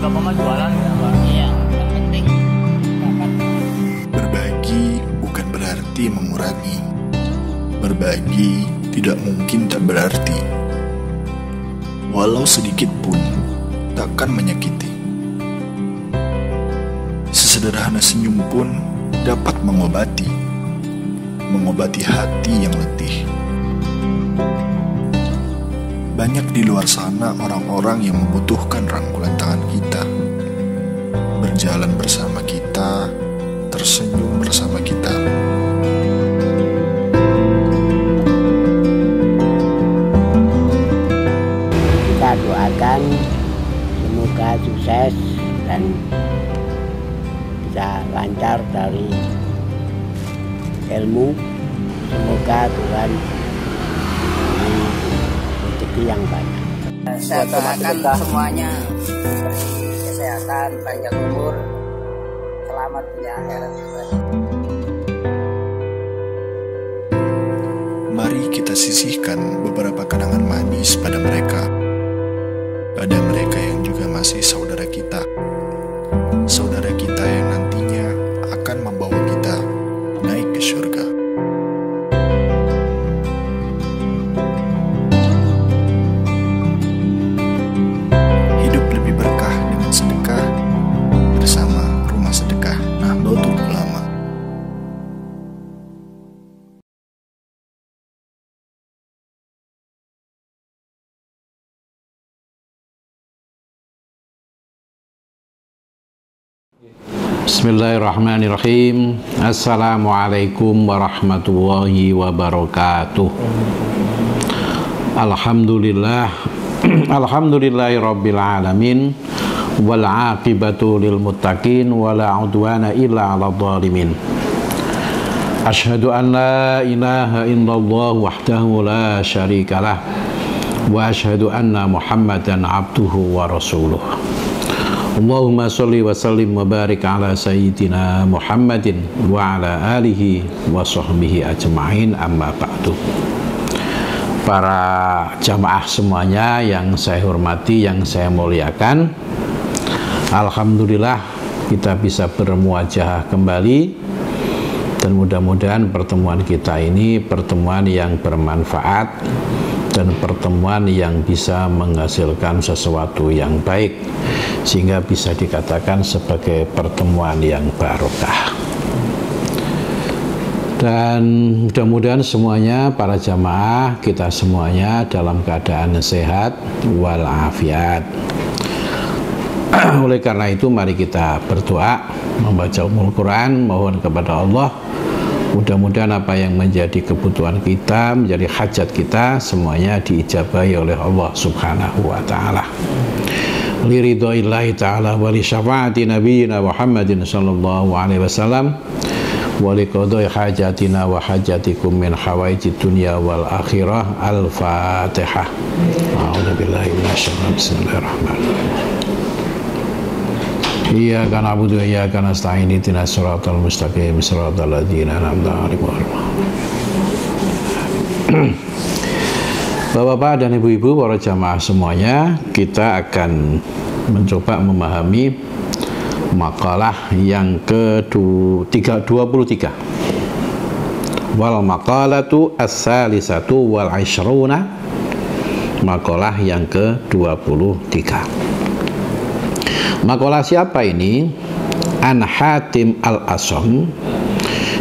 Bapak mah jualan ya Pak? Iya, yang penting dapat. Berbagi bukan berarti mengurangi. Berbagi tidak mungkin tak berarti. Walau sedikit pun takkan menyakiti. Sesederhana senyum pun dapat mengobati hati yang letih. Banyak di luar sana orang-orang yang membutuhkan rangkulan tangan kita, berjalan bersama kita, tersenyum bersama kita. Kita doakan semoga sukses dan bisa lancar dari ilmu. Semoga Tuhan beri rezeki yang banyak. Saya doakan semuanya diberi kesehatan, panjang umur, selamat di akhirat. Mari kita sisihkan beberapa kenangan manis pada mereka yang juga masih saudara kita yang nantinya akan membawa kita naik ke surga. Hidup lebih berkah dengan sedekah bersama Rumah Sedekah Nahdlatul Ulama. Bismillahirrahmanirrahim. Assalamualaikum warahmatullahi wabarakatuh. Alhamdulillah. Alhamdulillahi rabbil alamin. Wal aqibatu lil muttaqin wala udwana illa 'alal zalimin. Asyhadu an la ilaha illallah wahdahu la syarikalah wa asyhadu anna Muhammadan abduhu wa rasuluh. Allahumma sholli wa sallim wa barik ala sayyidina Muhammadin wa ala alihi wa sahbihi ajma'in, amma ba'du. Para jamaah semuanya yang saya hormati, yang saya muliakan, alhamdulillah kita bisa bermuajahah kembali, dan mudah-mudahan pertemuan kita ini pertemuan yang bermanfaat dan pertemuan yang bisa menghasilkan sesuatu yang baik, sehingga bisa dikatakan sebagai pertemuan yang barokah. Dan mudah-mudahan semuanya, para jamaah kita semuanya dalam keadaan sehat walafiat. Oleh karena itu mari kita berdoa, membaca Al-Quran, mohon kepada Allah mudah-mudahan apa yang menjadi kebutuhan kita, menjadi hajat kita, semuanya diijabahi oleh Allah Subhanahu wa ta'ala. Liridhoillahi ta'ala wa li syafaati nabiyina Muhammadin sallallahu alaihi wasallam wa li qadai hajatina wa hajatikum min hawaijid dunya wal akhirah. Al-Fatihah. A'udzubillahi minasyaitonir rajim. Bismillahirrahmanirrahim. Iyyaka na'budu wa iyyaka nasta'in. Ihdinas siratal mustaqim, siratal ladzina an'amta 'alaihim. Bapak-bapak dan ibu-ibu, para jamaah semuanya, kita akan mencoba memahami makalah yang ke-23. Wal maqalatu as-salisatu wal 'ishruna, makalah yang ke-23. Makalah siapa ini? An Hatim al-Asham,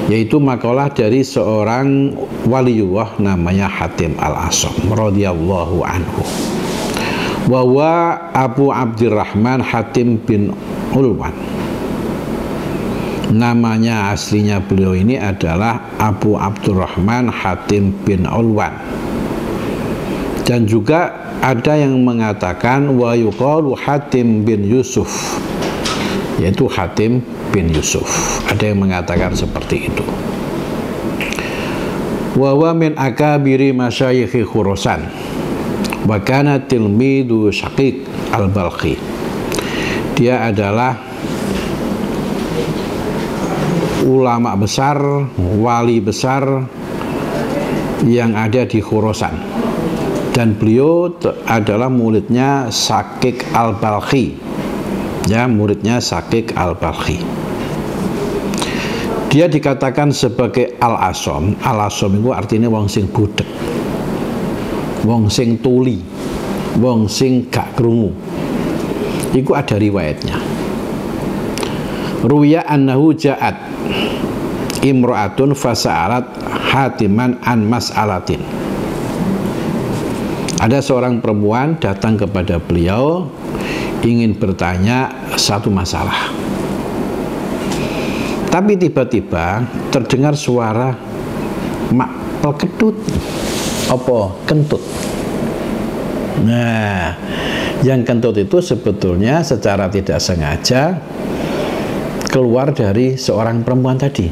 yaitu makalah dari seorang waliullah namanya Hatim al-Asham radhiyallahu anhu. Wa huwa Abu Abdurrahman Hatim bin Ulwan. Namanya aslinya beliau ini adalah Abu Abdurrahman Hatim bin Ulwan. Dan juga ada yang mengatakan wa yuqalu Hatim bin Yusuf, yaitu Hatim bin Yusuf. Ada yang mengatakan seperti itu. Wa huwa min akabiri masyayikh Khurasan wa kana tilmidu Syaqiq al-Balkhi. Dia adalah ulama besar, wali besar yang ada di Khurasan. Dan beliau adalah muridnya Syaqiq al-Balkhi. ya, muridnya Syakik Al-Balkhi. Dia dikatakan sebagai Al-Asom. Al-Asom itu artinya wong sing budek, wong sing tuli, wong sing gak krungu. Iku ada riwayatnya. Ruya annahu ja'at imra'atun fasa'alat Hatiman an mas'alatin. Ada seorang perempuan datang kepada beliau ingin bertanya satu masalah. Tapi tiba-tiba terdengar suara mak pelkedut, apa kentut. Nah, yang kentut itu sebetulnya secara tidak sengaja keluar dari seorang perempuan tadi.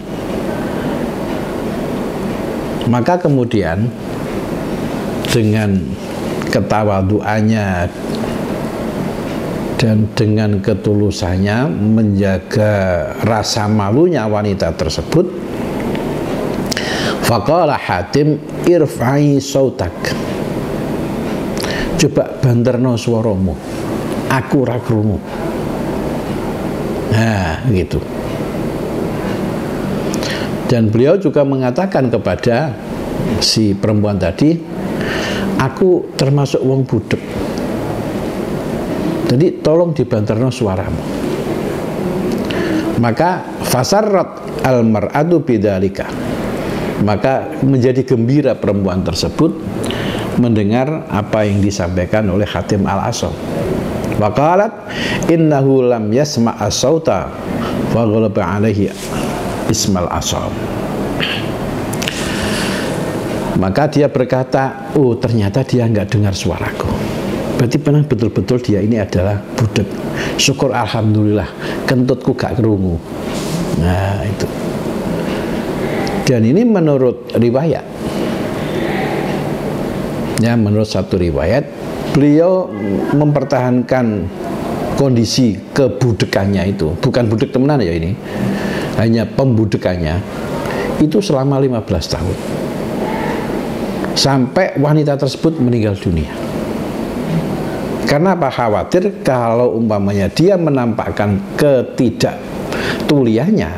Maka kemudian dengan ketawaduannya dan dengan ketulusannya menjaga rasa malunya wanita tersebut, faqala Hatim irfa'i sautak, coba banterno swaramu, aku ra krungu. Nah, gitu. Dan beliau juga mengatakan kepada si perempuan tadi, aku termasuk wong budek, jadi tolong dibanterno suaramu. Maka fasarrat al-mar'atu bidzalika, maka menjadi gembira perempuan tersebut mendengar apa yang disampaikan oleh Hatim Al-Asom. Waqalat innahu lam yasma'a sauta fa ghalaba alaihi ismal asom. Maka dia berkata, oh ternyata dia nggak dengar suaraku. Berarti memang betul-betul dia ini adalah budek. Syukur alhamdulillah, kentutku gak kerungu. Nah itu. Dan ini menurut riwayat, ya, menurut satu riwayat, beliau mempertahankan kondisi kebudekannya itu, bukan budek temenan ya ini, hanya pembudekannya itu selama 15 tahun sampai wanita tersebut meninggal dunia. Karena apa? Khawatir kalau umpamanya dia menampakkan ketidaktuliannya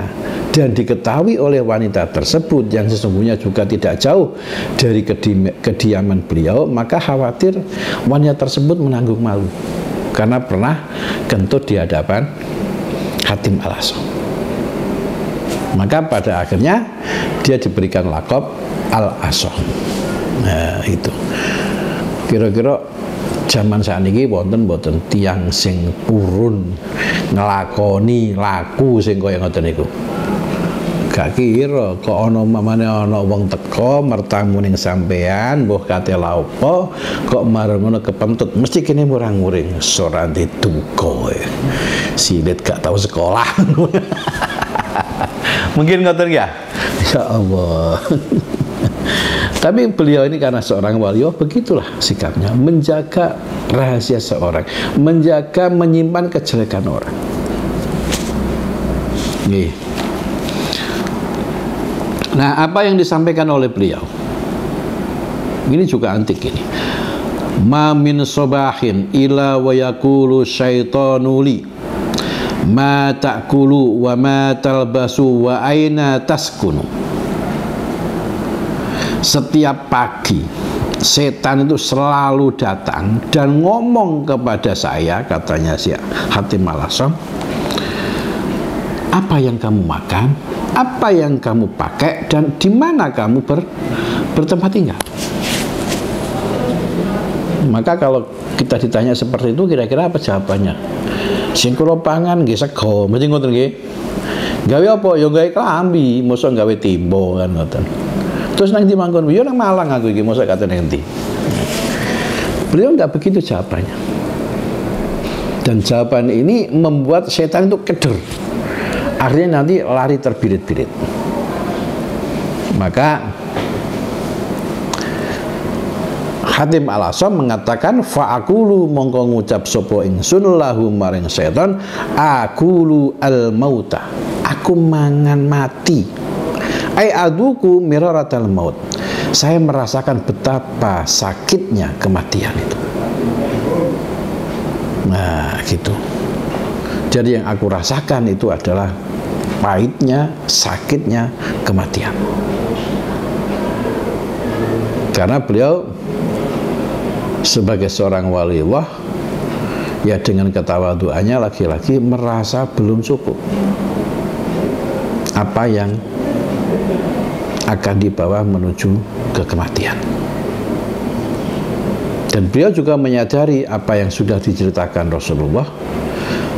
dan diketahui oleh wanita tersebut yang sesungguhnya juga tidak jauh dari kediaman beliau, maka khawatir wanita tersebut menanggung malu karena pernah kentut di hadapan Hatim Al-Asom. Maka pada akhirnya dia diberikan lakop Al-Asom. Nah itu. Kira-kira zaman saat ini wonten boten tiang sing purun ngelakoni laku sing kaya ngoten niku. Gak kira kok ana mamane ana wong teko mertamu ning sampean mbuh kate la opo kok mareng ngono kepentut mesti kene murang-muring ora dituko silit gak tahu sekolah. Mungkin ngoten ya. Ya Allah. Tapi beliau ini karena seorang wali, begitulah sikapnya, menjaga rahasia seorang, menjaga, menyimpan kejelekan orang. Nih. Nah, apa yang disampaikan oleh beliau? Ini juga antik ini. Ma min sobahin ila wa yakulu syaitanuli ma ta'kulu wa ma talbasu wa aina taskunu. Setiap pagi setan itu selalu datang dan ngomong kepada saya, katanya si Hatim Al-Asom, apa yang kamu makan, apa yang kamu pakai, dan di mana kamu bertempat tinggal. Maka kalau kita ditanya seperti itu, kira-kira apa jawabannya? Sing kula pangan nggih sego, mesti ngoten nggih. Gawe apa? Ya gawe klambi, mosok gawe timbo kan ngoten. Terus nang ndi manggon? Yo nang Malang aku iki, mosok katene ngendi. Beliau enggak begitu jawabannya. Dan jawaban ini membuat setan itu keder. Akhirnya nanti lari terbirit-birit. Maka Hatim Al-Asom mengatakan fa'akulu mongko ngucap sapa ingsun lahu maring setan akulu al-mauta, aku mangan mati. Ai aduku miraratal maut, saya merasakan betapa sakitnya kematian itu. Nah gitu. Jadi yang aku rasakan itu adalah pahitnya, sakitnya kematian. Karena beliau sebagai seorang waliullah, ya dengan ketawaduannya lagi-lagi merasa belum cukup apa yang akan dibawa menuju ke kematian. Dan beliau juga menyadari apa yang sudah diceritakan Rasulullah,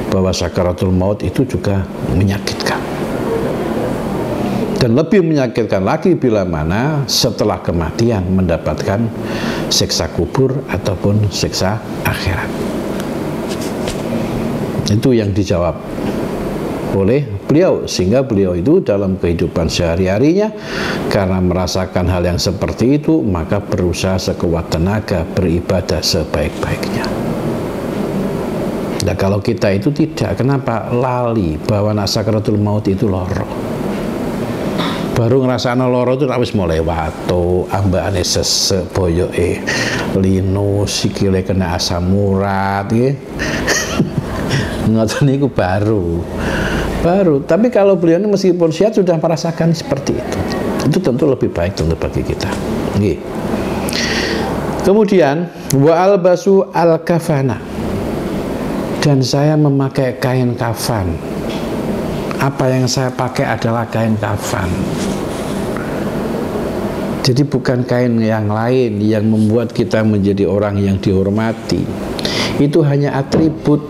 bahwa sakaratul maut itu juga menyakitkan. Dan lebih menyakitkan lagi bila mana setelah kematian mendapatkan siksa kubur ataupun siksa akhirat. Itu yang dijawab oleh beliau, sehingga beliau itu dalam kehidupan sehari-harinya karena merasakan hal yang seperti itu, maka berusaha sekuat tenaga beribadah sebaik-baiknya. Nah, kalau kita itu tidak, kenapa lali bahwa sakaratul maut itu loro? Baru ngerasana loro itu wis mulai watu, ambane sesek, boyoke linu, sikile kena asam urat nggih. Ngoten niku baru. Tapi kalau beliau ini meskipun sehat sudah merasakan seperti itu. Itu tentu lebih baik tentu bagi kita. Nggih. Kemudian wa albasu al-kafana. Dan saya memakai kain kafan. Apa yang saya pakai adalah kain kafan. Jadi bukan kain yang lain yang membuat kita menjadi orang yang dihormati. Itu hanya atribut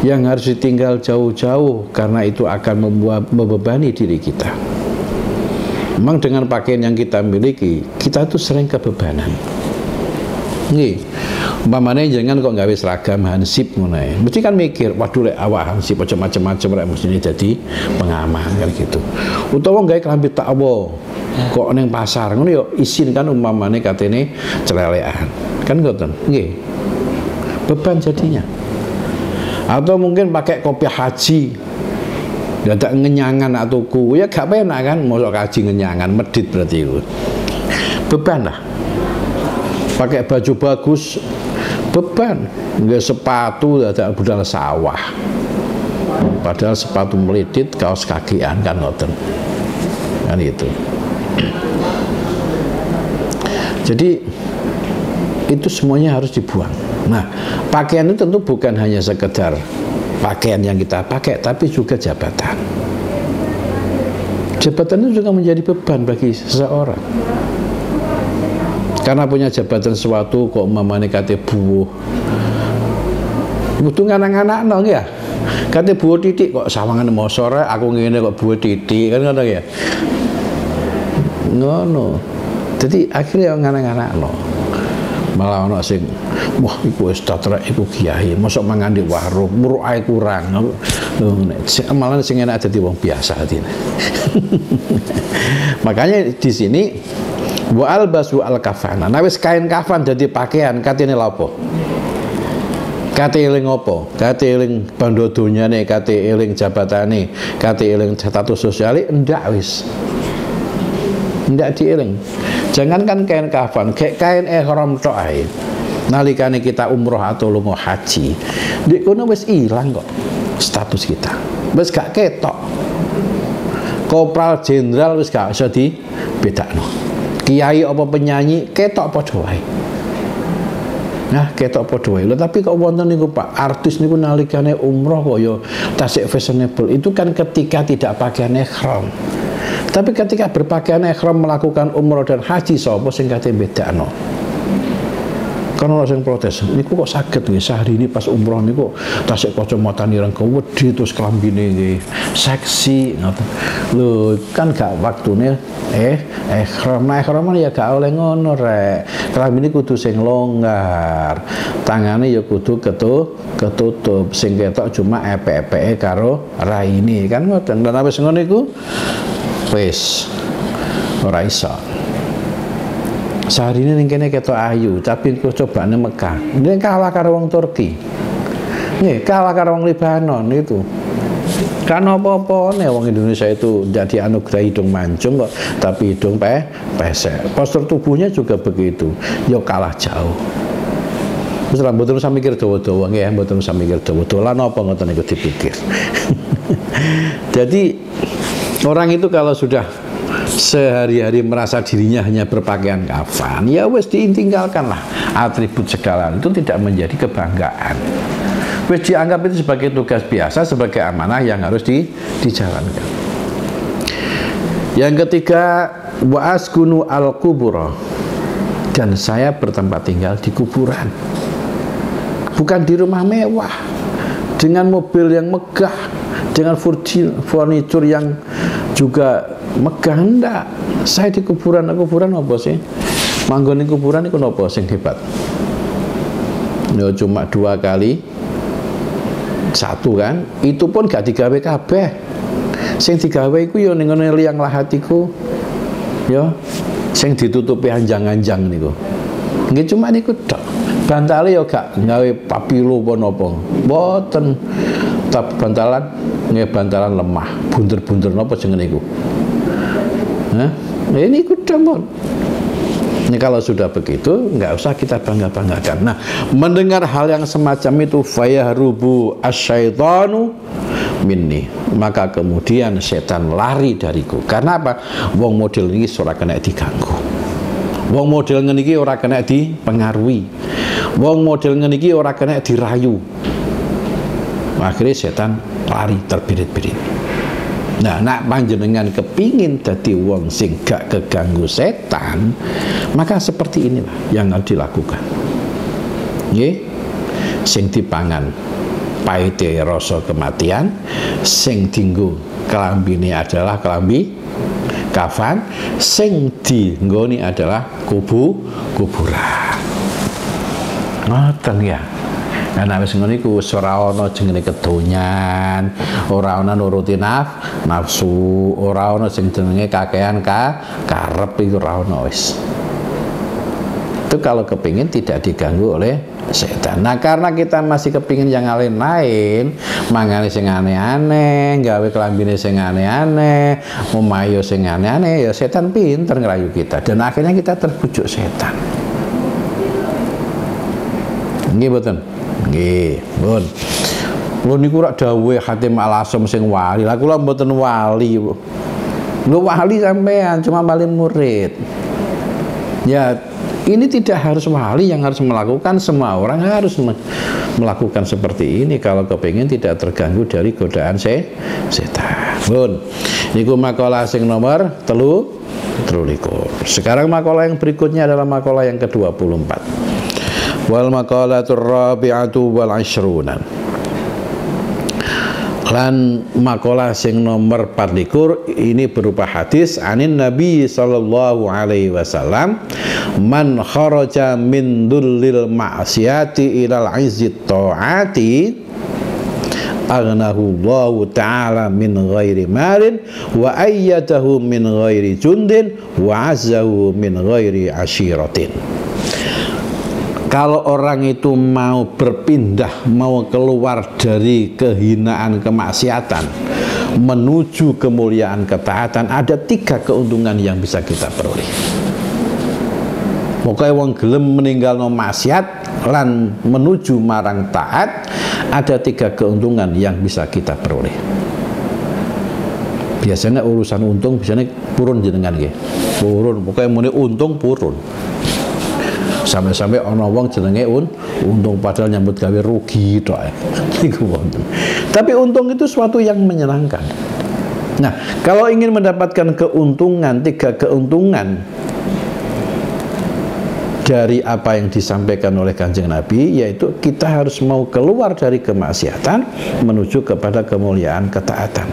yang harus ditinggal jauh-jauh karena itu akan membebani diri kita. Memang dengan pakaian yang kita miliki, kita tuh sering kebebanan. Nih, umpamanya jangan kok gawe seragam hansip ngono ae. Mesti kan mikir, waduh lek awak hansip aja macam-macam rek mesti jadi pengaman kan gitu. Utawa gawe klambi takwa kok ning pasar ngono yo isin kan umpamane katene celelekan. Kan ngoten. Nggih. Beban jadinya. Atau mungkin pakai kopiah haji. Dadak ngenyangan nak tuku, ya gak penak kan mosok haji ngenyangan medit berarti itu. Beban lah. Pakai baju bagus beban, nggak sepatu dadak budal sawah, padahal sepatu melidit kaos kakian kan ngoten kan itu. Jadi itu semuanya harus dibuang. Nah, pakaian itu tentu bukan hanya sekedar pakaian yang kita pakai, tapi juga jabatan. Jabatan itu juga menjadi beban bagi seseorang. Karena punya jabatan sesuatu kok mamane kate buuh. Butuh anak-anak nang ya. Kate buuh titik kok sawangan mosore aku ngene kok buuh titik kan ngono ya. Ngono. Jadi akhirnya anak-anak no. Malah ana sing wah iku wis tatrek iku kiai, mosok mangan di warung, muruke kurang. Malah sing enak dadi wong biasa atine. Makanya di sini wa albasu al-kafana. Nah wis kain kafan dadi pakaian katene lha apa? Kate eling apa? Kate eling bandha donyane, kate eling jabatane, kate eling status sosiale ndak wis. Ndak dieling. Jangankan kain kafan, kayak kain ihram tok ae. Nalikane kita umroh atau lunga haji, ndek kono wis ilang kok status kita. Wis gak ketok. Kopral jenderal wis gak iso dibedakno. Kiai apa penyanyi ketok padha wae. Nah, ketok padha wae. Lho tapi kok wonten niku Pak, artis niku nalikane umroh kok ya tasik fashionable. Itu kan ketika tidak pakaian ihram. Tapi ketika berpakaian ihram melakukan umroh dan haji sapa sing kate bedakno? Kan ora sing protes. Niku kok saged nggih sehari ini pas umroh niku tasik kacamata nireng wedi terus klambine nggih seksi ngoten. Lho, kan gak waktune ihram. Nah, ihram ya gak oleh ngono rek. Klambine kudu sing longgar. Tangane ya kudu ketutup. Sing ketok cuma epek-epeke karo raine kan ngoten. Dan wis ngono iku wis ora iso. Sehari ini kene ketok ayu, tapi coba nih Mekah. Ini kalah karo wong Turki. Nih kalah karo wong Lebanon itu. Karena apa-apa nih wong Indonesia itu jadi anugerah hidung mancung kok, tapi hidung pesek. Postur tubuhnya juga begitu. Yo kalah jauh. Terus mboten usah mikir dawa-dawa nggih, mboten usah mikir dawa-dawa. Lah napa ngoten niku dipikir. Jadi orang itu kalau sudah sehari-hari merasa dirinya hanya berpakaian kafan, ya wes ditinggalkanlah atribut segala itu, tidak menjadi kebanggaan. Wes dianggap itu sebagai tugas biasa, sebagai amanah yang harus dijalankan. Yang ketiga, wa askunu al-qubur, dan saya bertempat tinggal di kuburan. Bukan di rumah mewah, dengan mobil yang megah, dengan furniture yang juga megah, enggak. Saya di kuburan. Kuburan apa sih? Manggon kuburan itu apa sing hebat? Ya cuma 2 kali 1 kan, itu pun gak digawe kabeh. Sing digawe iku ya ning ngene liang lahat iku. Ya, sing ditutupi anjang-anjang niku. Nggih cuma niku tok. Bantale ya gak gawe papilo apa napa. Mboten. Tapi bantalan nggih bantalan lemah, bunder-bunder napa jenenge niku. Hah? Ini iku tok. Ini kalau sudah begitu, nggak usah kita bangga-banggakan. Nah, mendengar hal yang semacam itu, fayahrubu asyaitanu minni, maka kemudian setan lari dariku. Karena apa? Wong model ini ora kena diganggu. Wong model ngene iki ora kena dipengaruhi. Wong model ngene iki ora kena dirayu. Akhirnya setan lari terbirit-birit. Nah, nak panjenengan kepingin dadi wong sing gak keganggu setan, maka seperti inilah yang harus dilakukan. Nggih, sing dipangan pahite rasa kematian, sing dinggo kelambine adalah kelambi kafan, sing dinggoni adalah kuburan. Ngoten ya. Nah, wis ngono iku ora ana jenenge kedonyan, ora ana nuruti nafsu, ora ana sing jenenge kakean karep iku ora ana wis. Itu kalau kepingin tidak diganggu oleh setan. Nah, karena kita masih kepingin yang lain-lain, mangane sing aneh-aneh, gawe kelambine sing aneh-aneh, memayo sing aneh-aneh, ya setan pinter ngerayu kita dan akhirnya kita terbujuk setan. Nggih mboten? Nggih, pun. Lho niku rak dawuh Hatim Al-Asam sing wali. Lah kula mboten wali. Lho wali sampean cuma wali murid. Ya, ini tidak harus wali yang harus melakukan, semua orang harus melakukan seperti ini kalau kepingin tidak terganggu dari godaan setan. Pun. Niku makalah sing nomor 23. Sekarang makalah yang berikutnya adalah makalah yang ke-24. Wal maqalatur rabi'atu wal 'ishruna. Lan makalah sing nomor 24 ini berupa hadis anin Nabi sallallahu alaihi wasallam, man kharaja min dullil ma'siyati ilal 'izzit ta'ati aghnahu Allah ta'ala min ghairi malin wa ayyadahu min ghairi jundin wa azzahu min ghairi ashiratin. Kalau orang itu mau berpindah, mau keluar dari kehinaan kemaksiatan menuju kemuliaan ketaatan, ada 3 keuntungan yang bisa kita peroleh. Pokoknya wong gelem meninggalno maksiat lan menuju marang taat, ada 3 keuntungan yang bisa kita peroleh. Biasanya urusan untung biasanya purun jenengan nggih. Purun, pokoknya muni untung purun. Sampai-sampai ana wong jenenge untung padahal nyambut gawe rugi tok. Iku wonten. Tapi untung itu suatu yang menyenangkan. Nah, kalau ingin mendapatkan keuntungan, 3 keuntungan dari apa yang disampaikan oleh Kanjeng Nabi, yaitu kita harus mau keluar dari kemaksiatan menuju kepada kemuliaan ketaatan.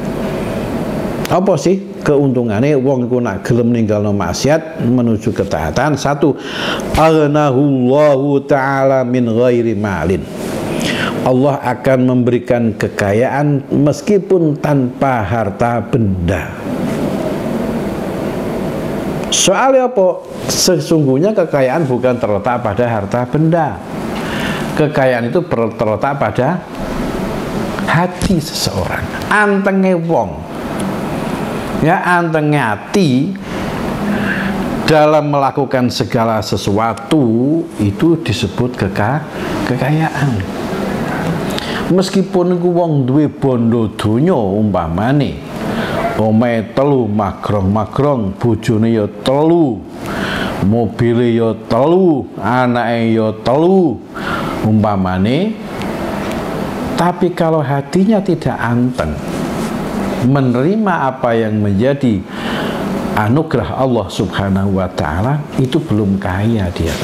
Apa sih keuntungannya wong iku nak gelem ninggalno maksiat menuju ketaatan? 1, aghnahullahu ta'ala min ghairi malin. Allah akan memberikan kekayaan meskipun tanpa harta benda. Soalnya apa? Sesungguhnya kekayaan bukan terletak pada harta benda. Kekayaan itu terletak pada hati seseorang, antenge wong. Ya, anteng ati dalam melakukan segala sesuatu itu disebut kekayaan. Meskipun iku wong duwe bondo donya umpamane omahe telu magrong-magrong, bojone ya telu, mobile ya telu, anake ya telu umpamane, tapi kalau hatinya tidak anteng menerima apa yang menjadi anugerah Allah Subhanahu wa ta'ala, itu belum kaya dia.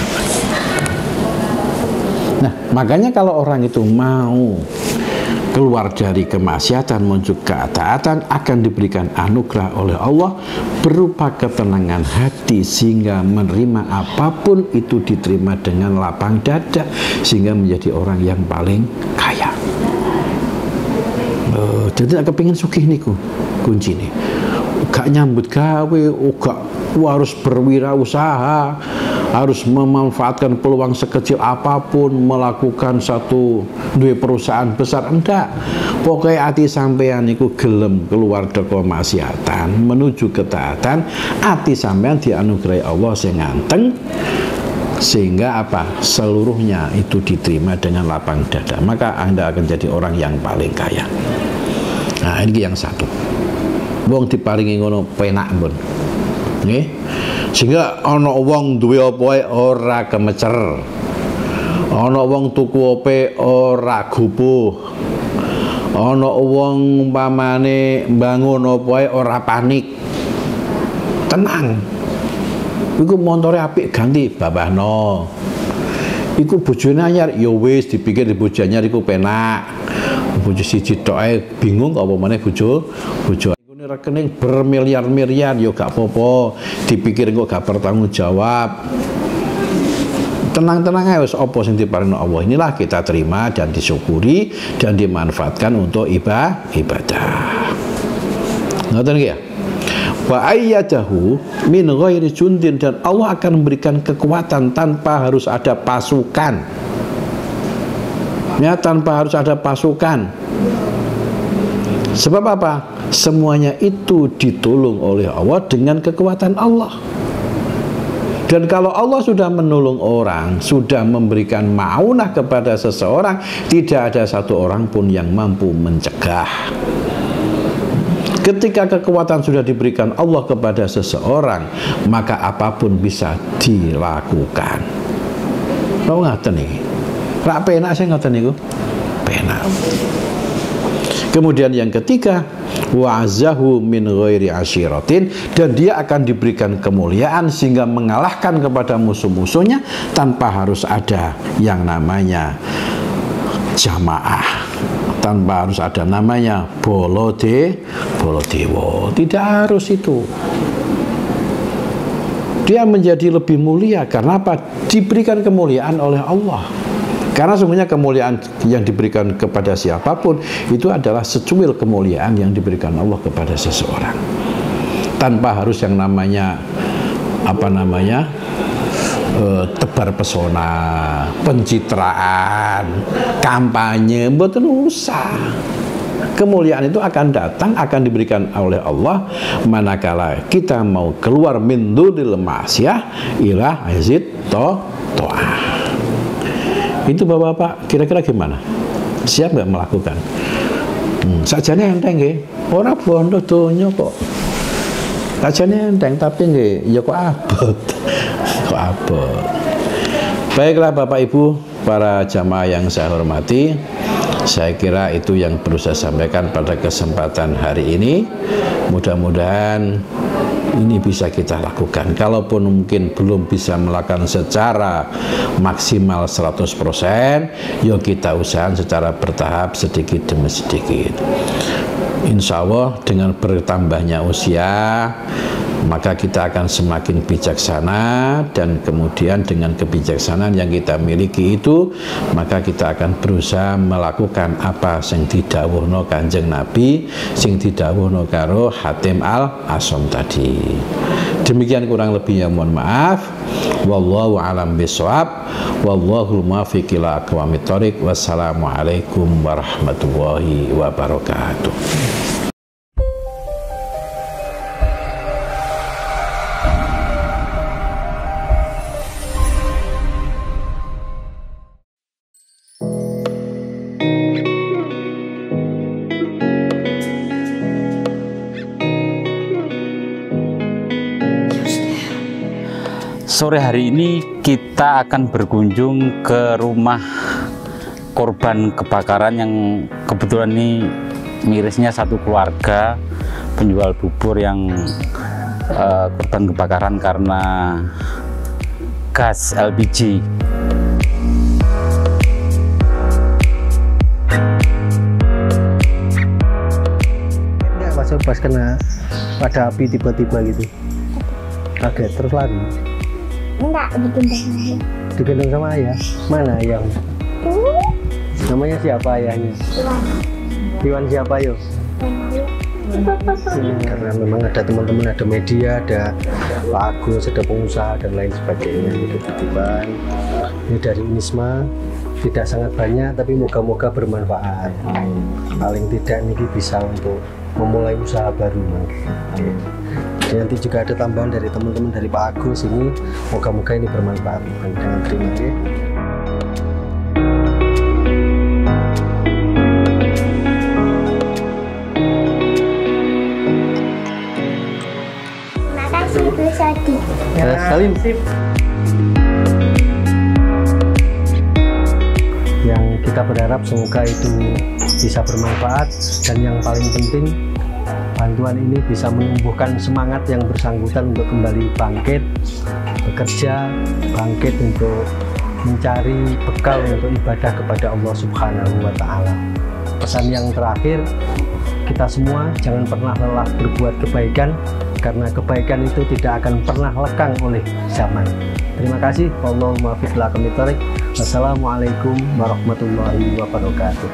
Nah, makanya kalau orang itu mau keluar dari kemaksiatan menuju ketaatan, akan diberikan anugerah oleh Allah berupa ketenangan hati, sehingga menerima apapun itu diterima dengan lapang dada, sehingga menjadi orang yang paling kaya. Jadi aku pengen sugih niku kunci nih. Gak nyambut gawe, gak harus berwirausaha, harus memanfaatkan peluang sekecil apapun, melakukan satu dua perusahaan besar, enggak. Pokoknya hati sampean niku gelem keluar dari kemaksiatan menuju ketaatan, hati sampean dianugerahi Allah sing nganteng, sehingga apa? Seluruhnya itu diterima dengan lapang dada, maka Anda akan jadi orang yang paling kaya. Nah, ini yang satu. Wong diparingi ngono penak pun. Nggih. Sehingga ana wong duwe apa wae ora kemecer. Ana wong tuku ope ora gupuh. Ana wong umpamane mbangun apa wae ora panik. Tenang. Iku montore apik ganti babahno. Iku bojone anyar ya wis dipikir di bojo anyar iku penak. Bojo siji tok ae bingung apa meneh bojo ngene rekening bermiliar-miliar ya gak apa-apa, dipikir kok gak bertanggung jawab. Tenang-tenang ae wis apa sing diparingno Allah, inilah kita terima dan disyukuri dan dimanfaatkan untuk ibadah. Ngoten nggih ya? Wa ayyadahu min ghairi jundin, dan Allah akan memberikan kekuatan tanpa harus ada pasukan. Ya, tanpa harus ada pasukan. Sebab apa? Semuanya itu ditolong oleh Allah dengan kekuatan Allah. Dan kalau Allah sudah menolong orang, sudah memberikan ma'unah kepada seseorang, tidak ada satu orang pun yang mampu mencegah. Ketika kekuatan sudah diberikan Allah kepada seseorang, maka apapun bisa dilakukan. Mau ngaten nih? Rak penak saya ngoten niku. Penak. Kemudian yang ketiga, wa'azahu min ghairi asyiratin, dan dia akan diberikan kemuliaan sehingga mengalahkan kepada musuh-musuhnya tanpa harus ada yang namanya jamaah, tanpa harus ada namanya bolo dewo. Tidak harus itu. Dia menjadi lebih mulia karena apa? Diberikan kemuliaan oleh Allah. Karena sungguhnya kemuliaan yang diberikan kepada siapapun itu adalah secuil kemuliaan yang diberikan Allah kepada seseorang, tanpa harus yang namanya tebar pesona, pencitraan, kampanye, mboten usah. Kemuliaan itu akan datang, akan diberikan oleh Allah manakala kita mau keluar min dzulil ma'siyah ila azid ta'ah. Itu bapak-bapak kira-kira gimana? Siap nggak melakukan? Sajane enteng nggih, ora bondo donya kok. Sajane enteng tapi nggih ya kok abot. Kok abot. Baiklah Bapak Ibu, para jamaah yang saya hormati, saya kira itu yang perlu saya sampaikan pada kesempatan hari ini. Mudah-mudahan ini bisa kita lakukan. Kalaupun mungkin belum bisa melakukan secara maksimal 100%, yuk kita usahakan secara bertahap, sedikit demi sedikit. Insya Allah dengan bertambahnya usia, maka kita akan semakin bijaksana, dan kemudian dengan kebijaksanaan yang kita miliki itu, maka kita akan berusaha melakukan apa sing didhawuhna Kanjeng Nabi, sing didhawuhna karo Hatim Al-Asom tadi. Demikian kurang lebihnya, mohon maaf. Wallahu a'lam bishawab. Wallahul muwaffiq ila aqwamit thoriq. Wassalamualaikum warahmatullahi wabarakatuh. Sore hari ini kita akan berkunjung ke rumah korban kebakaran yang kebetulan ini mirisnya satu keluarga penjual bubur yang korban kebakaran karena gas LPG. Enggak pas kena pada api tiba-tiba gitu, kaget terus lari. Enggak, digendong. Digendong sama ayah. Mana ayah? Namanya siapa ayahnya? Iwan siapa yo? Karena memang ada teman-teman, ada media, ada Pak Agus, ada pengusaha dan lain sebagainya. Gitu titipan. Ini dari Unisma, tidak sangat banyak tapi moga-moga bermanfaat. Paling tidak ini bisa untuk memulai usaha baru. Nanti juga ada tambahan dari teman-teman dari Pak Agus ini, moga-moga ini bermanfaat. Dengan terima kasih. Terima kasih Bu Sadi. Salim. Yang kita berharap semoga itu bisa bermanfaat, dan yang paling penting bantuan ini bisa menumbuhkan semangat yang bersangkutan untuk kembali bangkit, bekerja, bangkit untuk mencari bekal untuk ibadah kepada Allah Subhanahu wa Ta'ala. Pesan yang terakhir, kita semua jangan pernah lelah berbuat kebaikan, karena kebaikan itu tidak akan pernah lekang oleh zaman. Terima kasih. Wallahumma muwaffiq ila aqwamit thoriq. Wassalamualaikum warahmatullahi wabarakatuh.